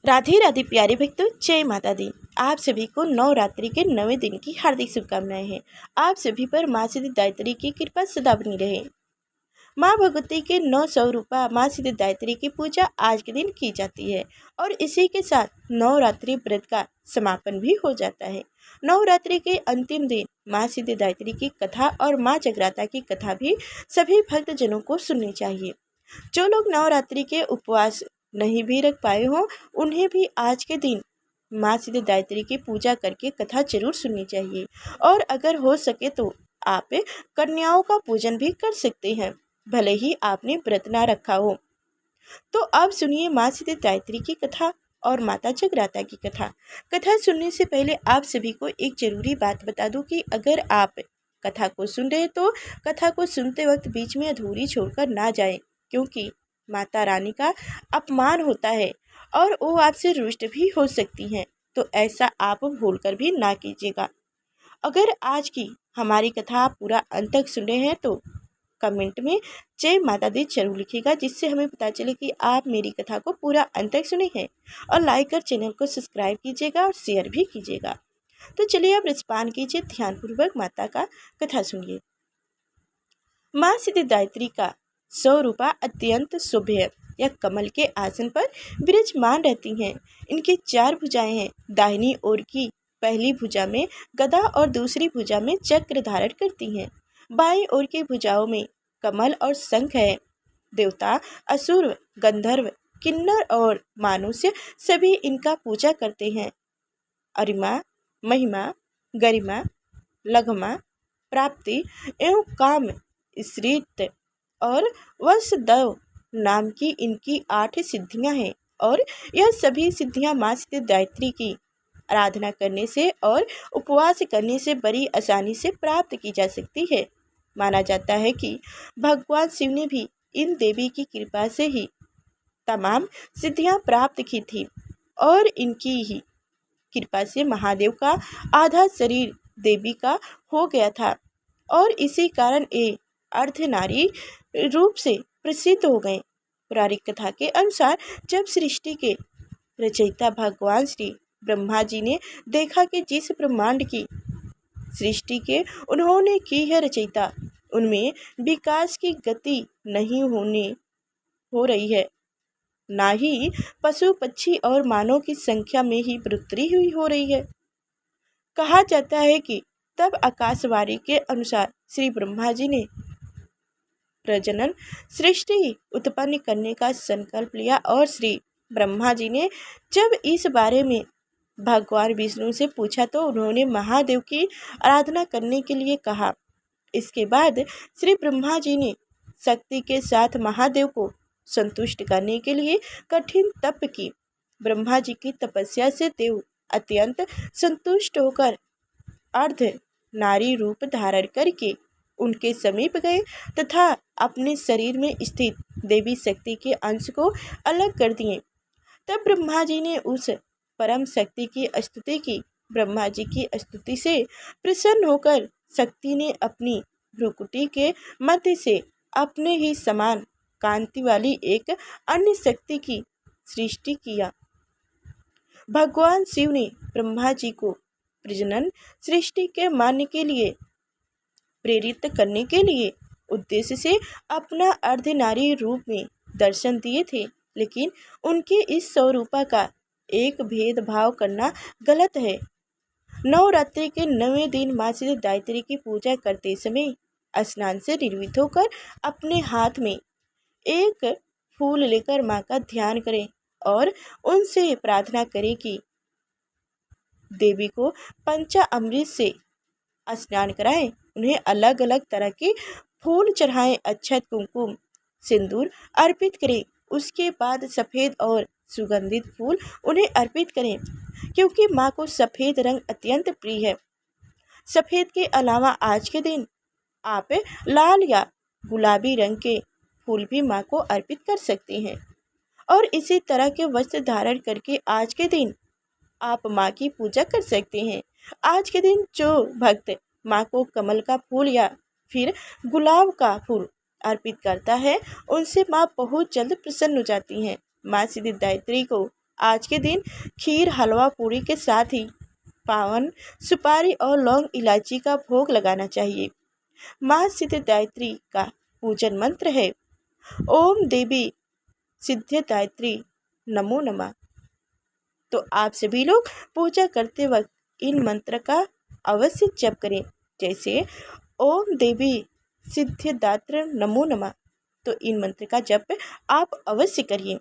राधे राधे प्यारे भक्तों, जय माता दी। आप सभी को नवरात्रि के 9वें दिन की हार्दिक शुभकामनाएं हैं। आप सभी पर माँ सिद्धिदात्री की कृपा सदा बनी रहे। माँ भगवती के 9 स्वरूपा माँ सिद्धिदात्री की पूजा आज के दिन की जाती है और इसी के साथ नवरात्रि व्रत का समापन भी हो जाता है। नवरात्रि के अंतिम दिन माँ सिद्धिदात्री की कथा और माँ जगराता की कथा भी सभी भक्तजनों को सुननी चाहिए। जो लोग नवरात्रि के उपवास नहीं भी रख पाए हों, उन्हें भी आज के दिन माँ सिद्धिदात्री की पूजा करके कथा जरूर सुननी चाहिए। और अगर हो सके तो आप कन्याओं का पूजन भी कर सकते हैं, भले ही आपने व्रत ना रखा हो। तो अब सुनिए माँ सिद्धिदात्री की कथा और माता जगराता की कथा। कथा सुनने से पहले आप सभी को एक जरूरी बात बता दूं कि अगर आप कथा को सुन रहे तो कथा को सुनते वक्त बीच में अधूरी छोड़कर ना जाएं, क्योंकि माता रानी का अपमान होता है और वो आपसे रुष्ट भी हो सकती हैं। तो ऐसा आप भूलकर भी ना कीजिएगा। अगर आज की हमारी कथा आप पूरा अंत तक सुन रहे हैं तो कमेंट में जय माता दी जरूर लिखिएगा, जिससे हमें पता चले कि आप मेरी कथा को पूरा अंत तक सुने हैं। और लाइक कर चैनल को सब्सक्राइब कीजिएगा और शेयर भी कीजिएगा। तो चलिए आप रिस्पान कीजिए, ध्यानपूर्वक माता का कथा सुनिए। माँ सिद्धिदात्री का स्वरूपा अत्यंत शुभ है। यह कमल के आसन पर विराजमान रहती हैं। इनकी 4 भुजाएं हैं। दाहिनी ओर की पहली भुजा में गदा और दूसरी भुजा में चक्र धारण करती हैं। बाईं ओर की भुजाओं में कमल और शंख है। देवता, असुर, गंधर्व, किन्नर और मानुष्य सभी इनका पूजा करते हैं। अरिमा, महिमा, गरिमा, लघमा, प्राप्ति एवं काम, स्त्रीत्व और वसुदेव नाम की इनकी 8 सिद्धियां हैं। और यह सभी सिद्धियां माँ सिद्धिदात्री की आराधना करने से और उपवास करने से बड़ी आसानी से प्राप्त की जा सकती है। माना जाता है कि भगवान शिव ने भी इन देवी की कृपा से ही तमाम सिद्धियां प्राप्त की थी और इनकी ही कृपा से महादेव का आधा शरीर देवी का हो गया था और इसी कारण ये अर्धनारी रूप से प्रसिद्ध हो गए। पौराणिक कथा के अनुसार जब सृष्टि के रचयिता भगवान श्री ब्रह्मा जी ने देखा कि जिस ब्रह्मांड की सृष्टि के उन्होंने की है रचयिता, उनमें विकास की गति नहीं हो रही है, ना ही पशु पक्षी और मानव की संख्या में ही बढ़ोतरी हुई हो रही है। कहा जाता है कि तब आकाशवाणी के अनुसार श्री ब्रह्मा जी ने प्रजनन सृष्टि उत्पन्न करने का संकल्प लिया और श्री ब्रह्मा जी ने जब इस बारे में भगवान विष्णु से पूछा तो उन्होंने महादेव की आराधना करने के लिए कहा। इसके बाद श्री ब्रह्मा जी ने शक्ति के साथ महादेव को संतुष्ट करने के लिए कठिन तप की। ब्रह्मा जी की तपस्या से देव अत्यंत संतुष्ट होकर अर्ध नारी रूप धारण करके उनके समीप गए तथा अपने शरीर में स्थित देवी शक्ति के अंश को अलग कर दिए। तब ब्रह्मा जी ने उस परम शक्ति की स्तुति की। ब्रह्मा जी की स्तुति से प्रसन्न होकर शक्ति ने अपनी भ्रुकुटी के मध्य से अपने ही समान कांति वाली एक अन्य शक्ति की सृष्टि किया। भगवान शिव ने ब्रह्मा जी को प्रजनन सृष्टि के मान्य के लिए प्रेरित करने के लिए उद्देश्य से अपना अर्धनारी रूप में दर्शन दिए थे, लेकिन उनके इस स्वरूपा का एक भेदभाव करना गलत है। नवरात्रि के 9वें दिन माँ सिद्धिदात्री की पूजा करते समय स्नान से निर्मित होकर अपने हाथ में एक फूल लेकर माँ का ध्यान करें और उनसे प्रार्थना करें कि देवी को पंचामृत से स्नान कराएं, उन्हें अलग अलग तरह के फूल चढ़ाएं, अक्षत, कुमकुम, सिंदूर अर्पित करें। उसके बाद सफ़ेद और सुगंधित फूल उन्हें अर्पित करें, क्योंकि माँ को सफ़ेद रंग अत्यंत प्रिय है। सफ़ेद के अलावा आज के दिन आप लाल या गुलाबी रंग के फूल भी माँ को अर्पित कर सकते हैं। और इसी तरह के वस्त्र धारण करके आज के दिन आप माँ की पूजा कर सकते हैं। आज के दिन जो भक्त माँ को कमल का फूल या फिर गुलाब का फूल अर्पित करता है, उनसे माँ बहुत जल्द प्रसन्न हो जाती हैं। माँ सिद्धिदात्री को आज के दिन खीर हलवा पूरी के साथ ही पावन सुपारी और लौंग इलायची का भोग लगाना चाहिए। माँ सिद्धिदात्री का पूजन मंत्र है ओम देवी सिद्धिदात्री नमो नमः। तो आप सभी लोग पूजा करते वक्त इन मंत्र का अवश्य जप करें, जैसे ओम देवी सिद्धिदात्र नमो नमः। तो इन मंत्र का जप आप अवश्य करिए।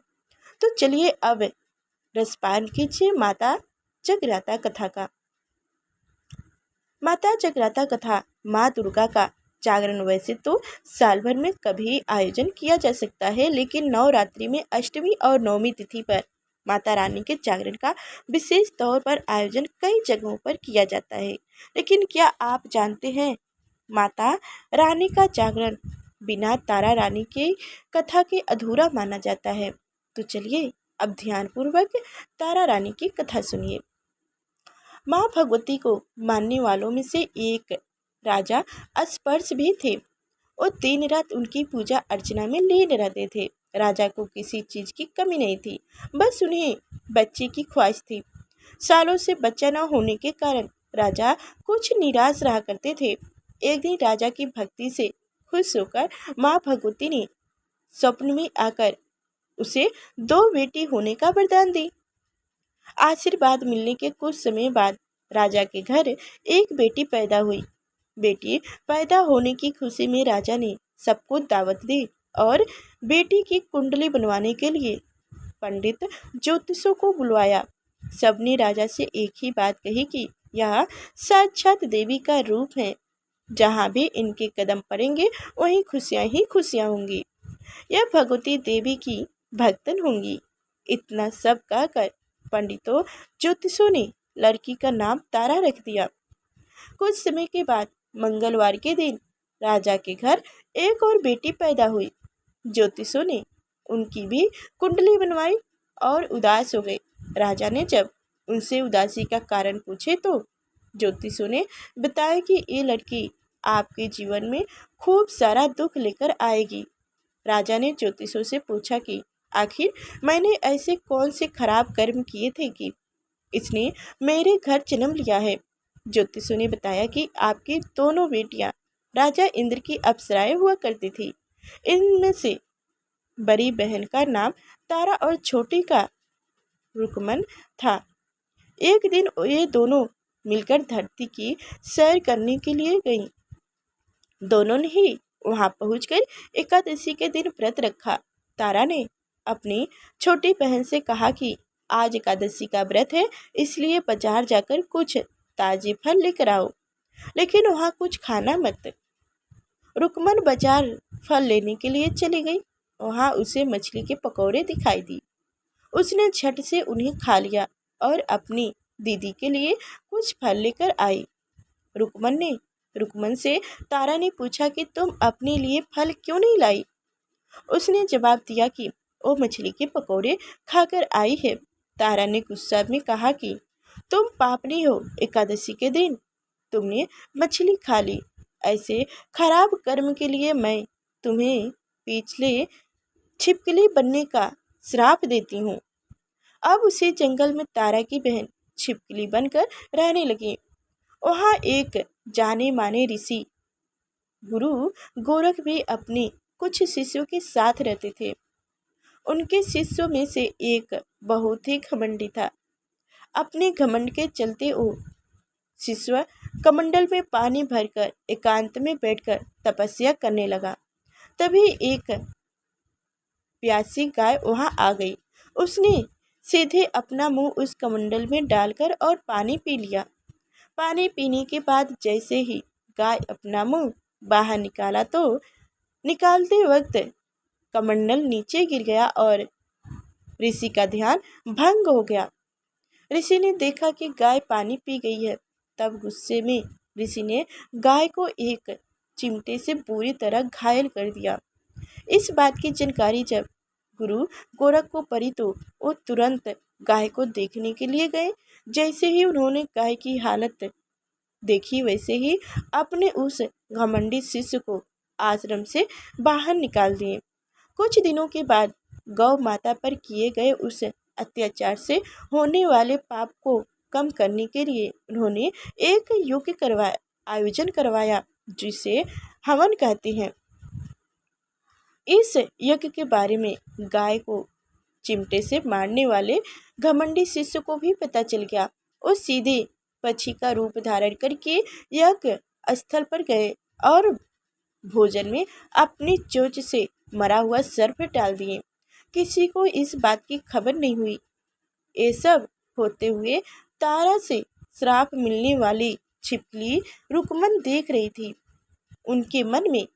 तो चलिए अब रसपान कीजिए माता जगराता कथा का। माता जगराता कथा माँ दुर्गा का जागरण वैसे तो साल भर में कभी आयोजन किया जा सकता है, लेकिन नवरात्रि में अष्टमी और नवमी तिथि पर माता रानी के जागरण का विशेष तौर पर आयोजन कई जगहों पर किया जाता है। लेकिन क्या आप जानते हैं, माता रानी का जागरण बिना तारा रानी के कथा के अधूरा माना जाता है। तो चलिए अब ध्यानपूर्वक तारा रानी की कथा सुनिए। माँ भगवती को मानने वालों में से एक राजा अस्पर्श भी थे। वो दिन रात उनकी पूजा अर्चना में लीन रहते थे। राजा को किसी चीज़ की कमी नहीं थी, बस उन्हें बच्चे की ख्वाहिश थी। सालों से बच्चा न होने के कारण राजा कुछ निराश रहा करते थे। एक दिन राजा की भक्ति से खुश होकर माँ भगवती ने स्वप्न में आकर उसे 2 बेटी होने का वरदान दी। आशीर्वाद मिलने के कुछ समय बाद राजा के घर एक बेटी पैदा हुई। बेटी पैदा होने की खुशी में राजा ने सबको दावत दी और बेटी की कुंडली बनवाने के लिए पंडित ज्योतिषों को बुलवाया। सबने राजा से एक ही बात कही कि यह साक्षात देवी का रूप है, जहाँ भी इनके कदम पड़ेंगे वहीं खुशियाँ ही खुशियाँ होंगी। यह भगवती देवी की भक्तन होंगी। इतना सब कहकर पंडितों ज्योतिषों ने लड़की का नाम तारा रख दिया। कुछ समय के बाद मंगलवार के दिन राजा के घर एक और बेटी पैदा हुई। ज्योतिषों ने उनकी भी कुंडली बनवाई और उदास हो गए। राजा ने जब उनसे उदासी का कारण पूछे तो ज्योतिषों ने बताया कि ये लड़की आपके जीवन में खूब सारा दुख लेकर आएगी। राजा ने ज्योतिषों से पूछा कि आखिर मैंने ऐसे कौन से खराब कर्म किए थे कि इसने मेरे घर जन्म लिया है। ज्योतिषों ने बताया कि आपकी दोनों बेटियां राजा इंद्र की अप्सराएं हुआ करती थी। इनमें से बड़ी बहन का नाम तारा और छोटी का रुकमन था। एक दिन ये दोनों मिलकर धरती की सैर करने के लिए गईं। दोनों ने ही वहां पहुंचकर एकादशी के दिन व्रत रखा। तारा ने अपनी छोटी बहन से कहा कि आज एकादशी का व्रत है, इसलिए बाजार जाकर कुछ ताजे फल लेकर आओ, लेकिन वहाँ कुछ खाना मत। रुकमन बाजार फल लेने के लिए चली गई। वहाँ उसे मछली के पकौड़े दिखाई दी। उसने झट से उन्हें खा लिया और अपनी दीदी के लिए कुछ फल लेकर आई। रुकमन से तारा ने पूछा कि तुम अपने लिए फल क्यों नहीं लाई। उसने जवाब दिया कि वो मछली के पकौड़े खाकर आई है। तारा ने गुस्सा में कहा कि तुम पापनी हो, एकादशी के दिन तुमने मछली खा ली। ऐसे खराब कर्म के लिए मैं तुम्हें पिछले छिपकली बनने का श्राप देती हूँ। अब उसी जंगल में तारा की बहन छिपकली बनकर रहने लगी। वहाँ एक जाने माने ऋषि गुरु गोरख भी अपने कुछ शिष्यों के साथ रहते थे। उनके शिष्यों में से एक बहुत ही घमंडी था। अपने घमंड के चलते वो शिष्य कमंडल में पानी भरकर एकांत में बैठकर तपस्या करने लगा। तभी एक प्यासी गाय वहां आ गई। उसने सीधे अपना मुंह उस कमंडल में डालकर और पानी पी लिया। पानी पीने के बाद जैसे ही गाय अपना मुंह बाहर निकाला तो निकालते वक्त कमंडल नीचे गिर गया और ऋषि का ध्यान भंग हो गया। ऋषि ने देखा कि गाय पानी पी गई है। तब गुस्से में ऋषि ने गाय को एक चिमटे से बुरी तरह घायल कर दिया। इस बात की जानकारी जब गुरु गोरख को पड़ी तो वो तुरंत गाय को देखने के लिए गए। जैसे ही उन्होंने गाय की हालत देखी, वैसे ही अपने उस घमंडी शिष्य को आश्रम से बाहर निकाल दिए। कुछ दिनों के बाद गौ माता पर किए गए उस अत्याचार से होने वाले पाप को कम करने के लिए उन्होंने एक आयोजन करवाया जिसे हवन कहते हैं। इस यज्ञ के बारे में गाय को चिमटे से मारने वाले घमंडी शिष्य को भी पता चल गया। वो सीधे पक्षी का रूप धारण करके यज्ञ स्थल पर गए और भोजन में अपनी चोंच से मरा हुआ सर्प डाल दिए। किसी को इस बात की खबर नहीं हुई। ये सब होते हुए तारा से श्राप मिलने वाली छिपकली रुकमन देख रही थी। उनके मन में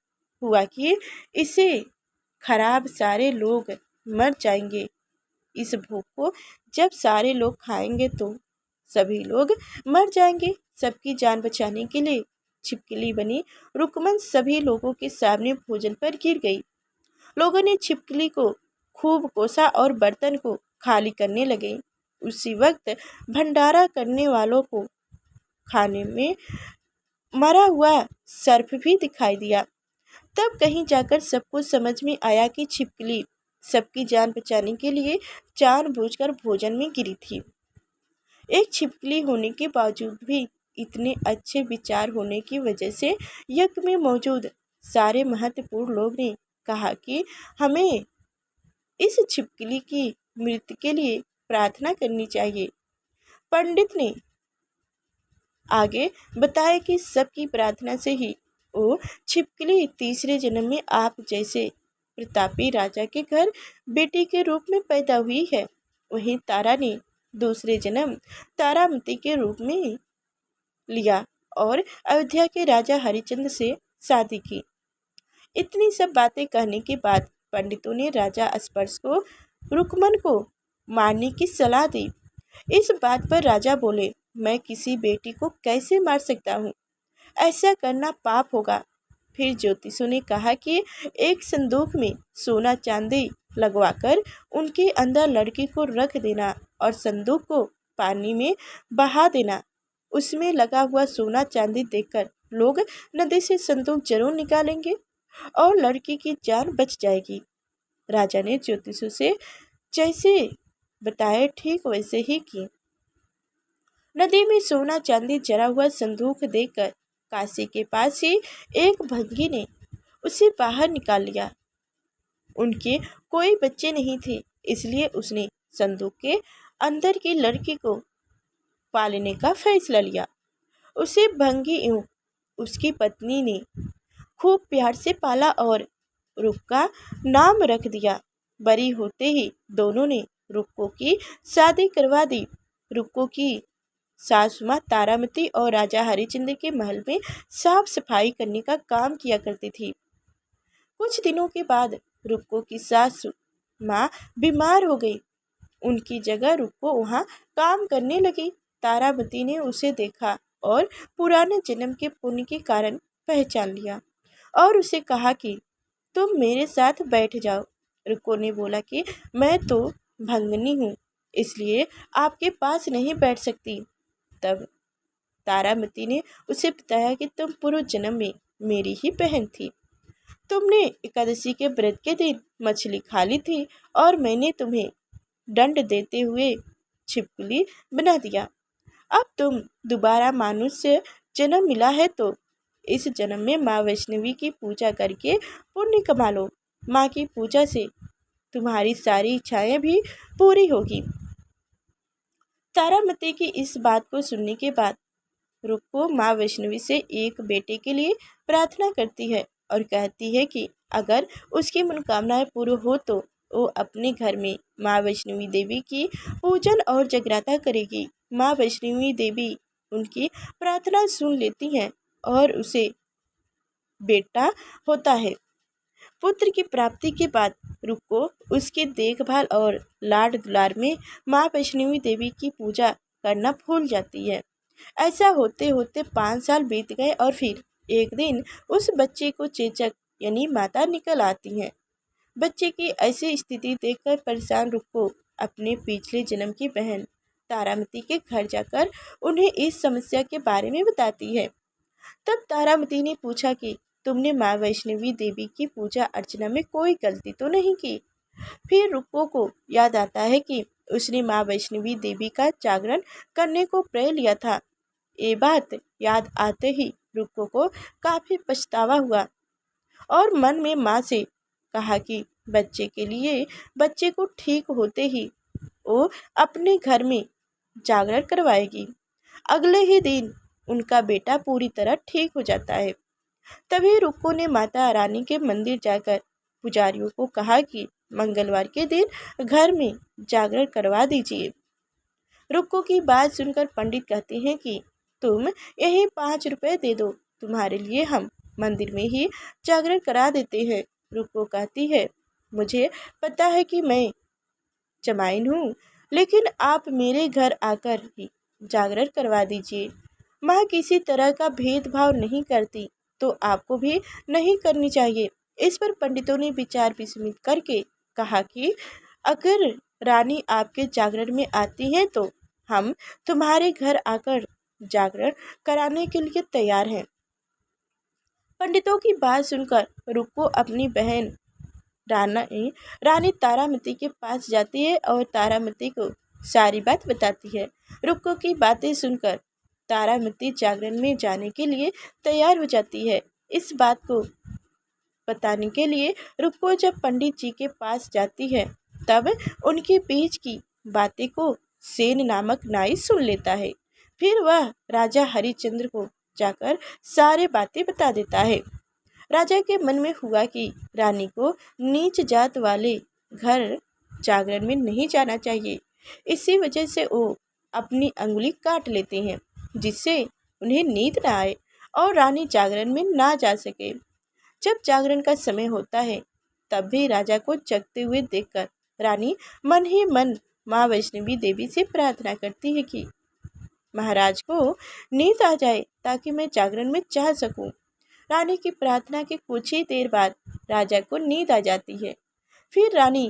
हुआ कि इसे खराब सारे लोग मर जाएंगे। इस भोग को जब सारे लोग खाएंगे तो सभी लोग मर जाएंगे। सबकी जान बचाने के लिए छिपकली बनी रुकमन सभी लोगों के सामने भोजन पर गिर गई। लोगों ने छिपकली को खूब कोसा और बर्तन को खाली करने लगे। उसी वक्त भंडारा करने वालों को खाने में मरा हुआ सर्प भी दिखाई दिया। तब कहीं जाकर सबको समझ में आया कि छिपकली सबकी जान बचाने के लिए जानबूझकर भोजन में गिरी थी। एक छिपकली होने के बावजूद भी इतने अच्छे विचार होने की वजह से यज्ञ में मौजूद सारे महत्वपूर्ण लोग ने कहा कि हमें इस छिपकली की मृत्यु के लिए प्रार्थना करनी चाहिए। पंडित ने आगे बताया कि सबकी प्रार्थना से ही वो छिपकली तीसरे जन्म में आप जैसे प्रतापी राजा के घर बेटी के रूप में पैदा हुई है। वहीं तारा ने दूसरे जन्म तारामती के रूप में लिया और अयोध्या के राजा हरिचंद्र से शादी की। इतनी सब बातें कहने के बाद पंडितों ने राजा स्पर्श को रुकमन को मारने की सलाह दी। इस बात पर राजा बोले, मैं किसी बेटी को कैसे मार सकता हूँ? ऐसा करना पाप होगा। फिर ज्योतिषों ने कहा कि एक संदूक में सोना चांदी लगवाकर उनके अंदर लड़की को रख देना और संदूक को पानी में बहा देना। उसमें लगा हुआ सोना चांदी देखकर लोग नदी से संदूक जरूर निकालेंगे और लड़की की जान बच जाएगी। राजा ने ज्योतिषों से जैसे बताया ठीक वैसे ही किए। नदी में सोना चांदी जरा हुआ संदूक देखकर काशी के पास ही एक भंगी ने उसे बाहर निकाल लिया। उनके कोई बच्चे नहीं थे, इसलिए उसने संदूक के अंदर की लड़की को पालने का फैसला लिया। उसे भंगी एवं उसकी पत्नी ने खूब प्यार से पाला और रुक का नाम रख दिया। बड़ी होते ही दोनों ने रुक्को की शादी करवा दी। रुक्को की सासु माँ तारामती और राजा हरिचंद्र के महल में साफ सफाई करने का काम किया करती थी। कुछ दिनों के बाद रुक्को की सासु माँ बीमार हो गई। उनकी जगह रुक्को वहाँ काम करने लगी। तारामती ने उसे देखा और पुराने जन्म के पुण्य के कारण पहचान लिया और उसे कहा कि तुम मेरे साथ बैठ जाओ। रुक्को ने बोला कि मैं तो भंगनी हूँ, इसलिए आपके पास नहीं बैठ सकती। तब तारामती ने उसे बताया कि तुम पूर्व जन्म में मेरी ही बहन थी। तुमने एकादशी के व्रत के दिन मछली खा ली थी और मैंने तुम्हें दंड देते हुए छिपकली बना दिया। अब तुम दोबारा मनुष्य जन्म मिला है तो इस जन्म में माँ वैष्णवी की पूजा करके पुण्य कमा लो। माँ की पूजा से तुम्हारी सारी इच्छाएं भी पूरी होगी। तारामती की इस बात को सुनने के बाद रुक्को माँ वैष्णवी से एक बेटे के लिए प्रार्थना करती है और कहती है कि अगर उसकी मनोकामनाएं पूरी हो तो वो अपने घर में माँ वैष्णवी देवी की पूजन और जगराता करेगी। माँ वैष्णवी देवी उनकी प्रार्थना सुन लेती हैं और उसे बेटा होता है। पुत्र की प्राप्ति के बाद रुक्को उसकी देखभाल और लाड दुलार में माँ वैष्णवी देवी की पूजा करना भूल जाती है। ऐसा होते होते 5 साल बीत गए और फिर एक दिन उस बच्चे को चेचक यानी माता निकल आती है। बच्चे की ऐसी स्थिति देखकर परेशान रुक्को अपने पिछले जन्म की बहन तारामती के घर जाकर उन्हें इस समस्या के बारे में बताती है। तब तारामती ने पूछा कि तुमने माँ वैष्णवी देवी की पूजा अर्चना में कोई गलती तो नहीं की? फिर रुक्को को याद आता है कि उसने माँ वैष्णवी देवी का जागरण करने को प्रण लिया था। ये बात याद आते ही रुक्को को काफी पछतावा हुआ और मन में माँ से कहा कि बच्चे को ठीक होते ही वो अपने घर में जागरण करवाएगी। अगले ही दिन उनका बेटा पूरी तरह ठीक हो जाता है। तभी रुक्को ने माता रानी के मंदिर जाकर पुजारियों को कहा कि मंगलवार के दिन घर में जागरण करवा दीजिए। रुक्को की बात सुनकर पंडित कहते हैं कि तुम यही 5 रुपए दे दो, तुम्हारे लिए हम मंदिर में ही जागरण करा देते हैं। रुक्को कहती है, मुझे पता है कि मैं जमाइन हूँ, लेकिन आप मेरे घर आकर ही जागरण करवा दीजिए। माँ किसी तरह का भेदभाव नहीं करती, तो आपको भी नहीं करनी चाहिए। इस पर पंडितों ने विचार विमर्श करके कहा कि अगर रानी आपके जागरण में आती है तो हम तुम्हारे घर आकर जागरण कराने के लिए तैयार हैं। पंडितों की बात सुनकर रुक्को अपनी बहन रानी तारामती के पास जाती है और तारामती को सारी बात बताती है। रुक्को की बातें सुनकर तारामती जागरण में जाने के लिए तैयार हो जाती है। इस बात को बताने के लिए रुक्को जब पंडित जी के पास जाती है, तब उनके बीच की बातें को सेन नामक नाई सुन लेता है। फिर वह राजा हरिश्चंद्र को जाकर सारी बातें बता देता है। राजा के मन में हुआ कि रानी को नीच जात वाले घर जागरण में नहीं जाना चाहिए। इसी वजह से वो अपनी अंगुली काट लेते हैं, जिससे उन्हें नींद न आए और रानी जागरण में ना जा सके। जब जागरण का समय होता है, तब भी राजा को जगते हुए देखकर रानी मन ही मन माँ वैष्णवी देवी से प्रार्थना करती है कि महाराज को नींद आ जाए ताकि मैं जागरण में जा सकूं। रानी की प्रार्थना के कुछ ही देर बाद राजा को नींद आ जाती है। फिर रानी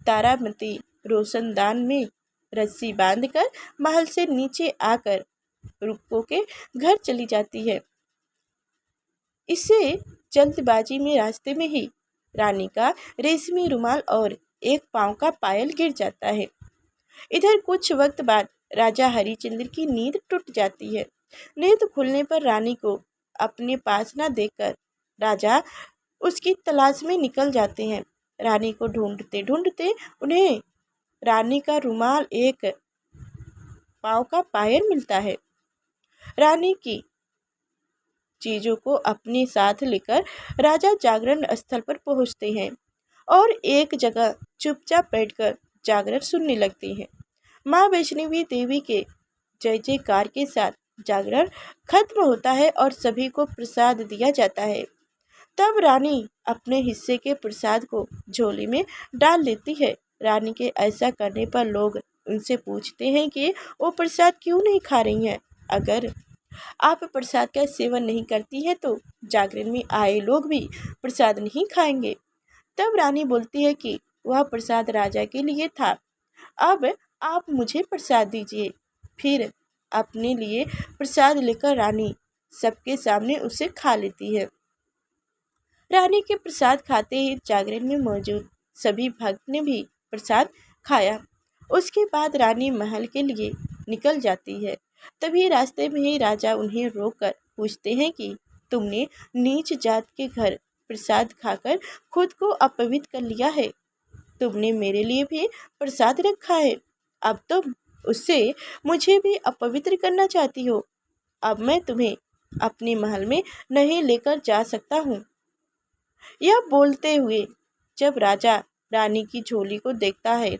तारामती रोशनदान में रस्सी बांधकर महल से नीचे आकर रुक्को के घर चली जाती है। इससे जल्दबाजी में रास्ते में ही रानी का रेशमी रुमाल और एक पांव का पायल गिर जाता है। इधर कुछ वक्त बाद राजा हरिश्चंद्र की नींद टूट जाती है। नींद खुलने पर रानी को अपने पास न देखकर राजा उसकी तलाश में निकल जाते हैं। रानी को ढूंढते ढूंढते उन्हें रानी का रुमाल, एक पांव का पायल मिलता है। रानी की चीजों को अपने साथ लेकर राजा जागरण स्थल पर पहुंचते हैं और एक जगह चुपचाप बैठकर जागरण सुनने लगते हैं। माँ वैष्णवी देवी के जय जयकार के साथ जागरण खत्म होता है और सभी को प्रसाद दिया जाता है। तब रानी अपने हिस्से के प्रसाद को झोली में डाल लेती है। रानी के ऐसा करने पर लोग उनसे पूछते हैं कि वो प्रसाद क्यों नहीं खा रही हैं। अगर आप प्रसाद का सेवन नहीं करती हैं तो जागरण में आए लोग भी प्रसाद नहीं खाएंगे। तब रानी बोलती है कि वह प्रसाद राजा के लिए था, अब आप मुझे प्रसाद दीजिए। फिर अपने लिए प्रसाद लेकर रानी सबके सामने उसे खा लेती है। रानी के प्रसाद खाते ही जागरण में मौजूद सभी भक्त ने भी प्रसाद खाया। उसके बाद रानी महल के लिए निकल जाती है। तभी रास्ते में ही राजा उन्हें रोककर पूछते हैं कि तुमने नीच जात के घर प्रसाद खाकर खुद को अपवित्र कर लिया है। तुमने मेरे लिए भी प्रसाद रखा है, अब तुम उससे मुझे भी अपवित्र करना चाहती हो। अब मैं तुम्हें अपने महल में नहीं लेकर जा सकता हूँ। यह बोलते हुए जब राजा रानी की झोली को देखता है,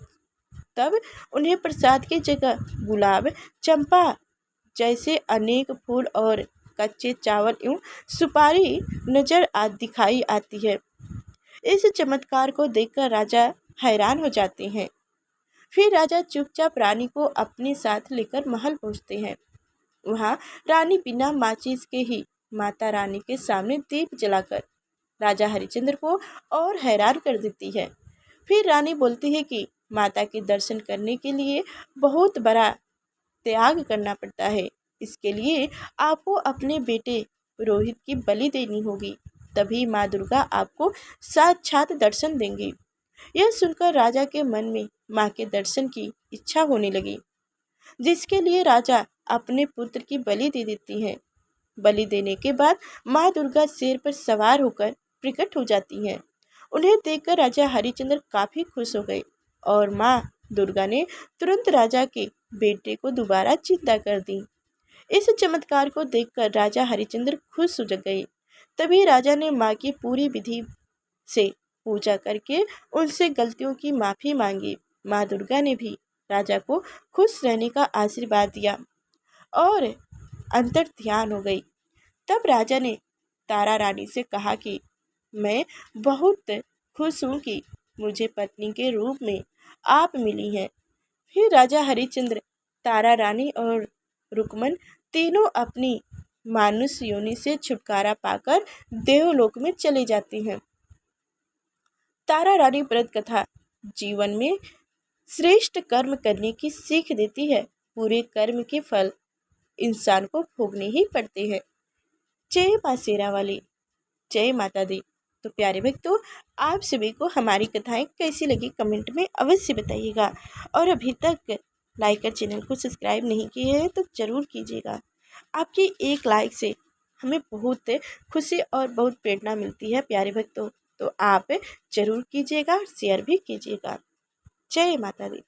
तब उन्हें प्रसाद की जगह गुलाब, चंपा जैसे अनेक फूल और कच्चे चावल एवं सुपारी नजर दिखाई आती है। इस चमत्कार को देखकर राजा हैरान हो जाते हैं। फिर राजा चुपचाप रानी को अपने साथ लेकर महल पहुंचते हैं। वहां रानी बिना माचिस के ही माता रानी के सामने दीप जलाकर राजा हरिश्चंद्र को और हैरान कर देती है। फिर रानी बोलती है कि माता के दर्शन करने के लिए बहुत बड़ा त्याग करना पड़ता है। इसके लिए आपको अपने बेटे रोहित की बलि देनी होगी, तभी माँ दुर्गा आपको साक्षात दर्शन देंगी। यह सुनकर राजा के मन में माँ के दर्शन की इच्छा होने लगी, जिसके लिए राजा अपने पुत्र की बलि दे देती हैं। बलि देने के बाद माँ दुर्गा शेर पर सवार होकर प्रकट हो जाती हैं। उन्हें देखकर राजा हरिश्चंद्र काफी खुश हो गए और माँ दुर्गा ने तुरंत राजा के बेटे को दोबारा जिंदा कर दी। इस चमत्कार को देखकर राजा हरिश्चंद्र खुश हो गए। तभी राजा ने माँ की पूरी विधि से पूजा करके उनसे गलतियों की माफी मांगी। माँ दुर्गा ने भी राजा को खुश रहने का आशीर्वाद दिया और अंतर ध्यान हो गई। तब राजा ने तारा रानी से कहा कि मैं बहुत खुश हूँ कि मुझे पत्नी के रूप में आप मिली हैं। फिर राजा हरिश्चंद्र, तारा रानी और रुक्मन तीनों अपनी मानुष योनि से छुटकारा पाकर देवलोक में चले जाती हैं। तारा रानी व्रत कथा जीवन में श्रेष्ठ कर्म करने की सीख देती है। पूरे कर्म के फल इंसान को भोगने ही पड़ते हैं। जय माँ शेरा वाली, जय माता दी। तो प्यारे भक्तों, आप सभी को हमारी कथाएं कैसी लगी कमेंट में अवश्य बताइएगा और अभी तक लाइक और चैनल को सब्सक्राइब नहीं किए हैं तो ज़रूर कीजिएगा। आपकी एक लाइक से हमें बहुत खुशी और बहुत प्रेरणा मिलती है प्यारे भक्तों, तो आप ज़रूर कीजिएगा, शेयर भी कीजिएगा। जय माता दी।